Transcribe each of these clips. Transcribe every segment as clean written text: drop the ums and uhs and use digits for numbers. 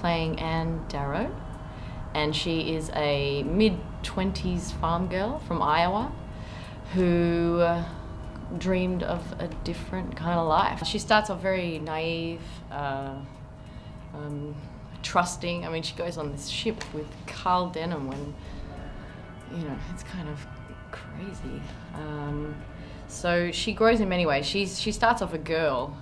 playing Anne Darrow, and she is a mid-20s farm girl from Iowa who dreamed of a different kind of life. She starts off very naive, trusting. I mean, she goes on this ship with Carl Denham when, you know, it's kind of crazy. So she grows in many ways. She starts off a girl,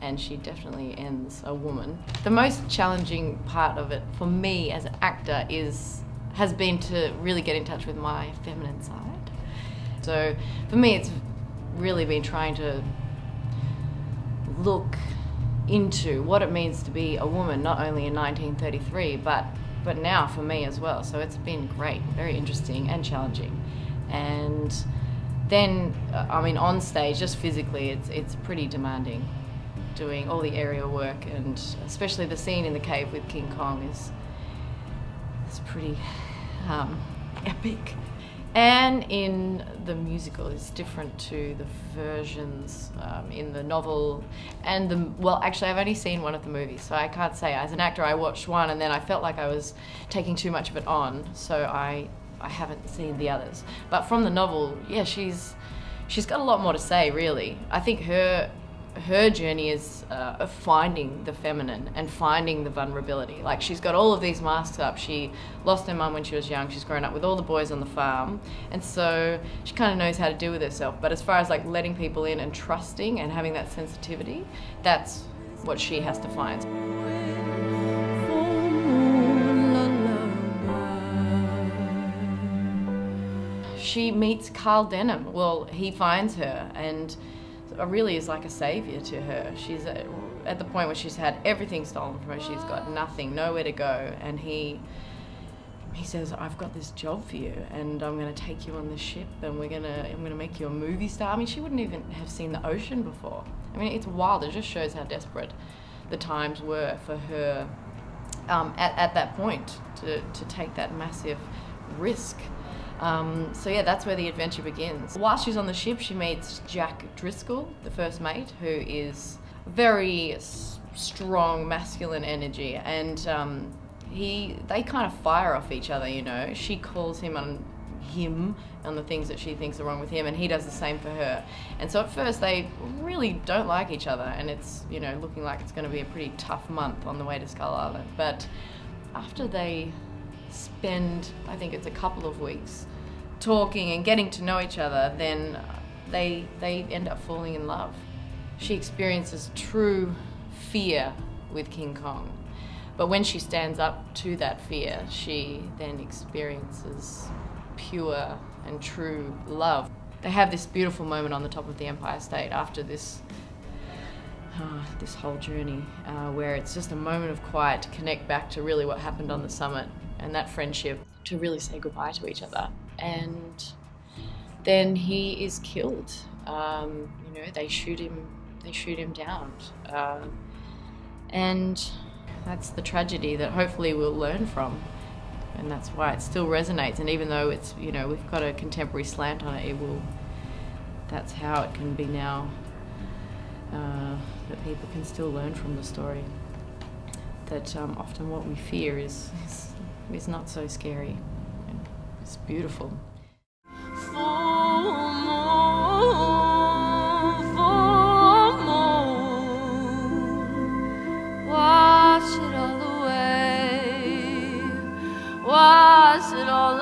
and she definitely ends a woman. The most challenging part of it for me as an actor has been to really get in touch with my feminine side. So for me, it's really been trying to look into what it means to be a woman, not only in 1933, but now for me as well. So it's been great, very interesting and challenging. And then, I mean, on stage, just physically, it's pretty demanding, doing all the aerial work, and especially the scene in the cave with King Kong is pretty epic. And in the musical is different to the versions in the novel and well, actually I've only seen one of the movies, so I can't say. As an actor, I watched one and then I felt like I was taking too much of it on, so I haven't seen the others. But from the novel, yeah, she's got a lot more to say, really. I think her journey is of finding the feminine and finding the vulnerability. Like, she's got all of these masks up. She lost her mum when she was young. She's grown up with all the boys on the farm, and so she kind of knows how to deal with herself. But as far as like letting people in and trusting and having that sensitivity, that's what she has to find. She meets Carl Denham. Well, he finds her and really is like a savior to her. She's at the point where she's had everything stolen from her. She's got nothing, nowhere to go, and he says, "I've got this job for you, and I'm going to take you on this ship, and I'm going to make you a movie star." I mean, she wouldn't even have seen the ocean before. I mean, it's wild. It just shows how desperate the times were for her at that point to take that massive risk. So yeah, that's where the adventure begins. While she's on the ship, she meets Jack Driscoll, the first mate, who is very strong, masculine energy, and they kind of fire off each other, you know. She calls him on the things that she thinks are wrong with him, and he does the same for her. And so at first they really don't like each other, and it's, you know, looking like it's going to be a pretty tough month on the way to Skull Island. But after they spend, I think it's a couple of weeks, talking and getting to know each other, then they end up falling in love. She experiences true fear with King Kong, but when she stands up to that fear, she then experiences pure and true love. They have this beautiful moment on the top of the Empire State after this whole journey, where it's just a moment of quiet to connect back to really what happened on the summit and that friendship, to really say goodbye to each other. And then he is killed. You know, they shoot him down, and that's the tragedy that hopefully we'll learn from, and that's why it still resonates. And even though it's, you know, we've got a contemporary slant on it, that's how it can be now, that people can still learn from the story, that often what we fear is not so scary. It's beautiful. Wash it all away, wash it all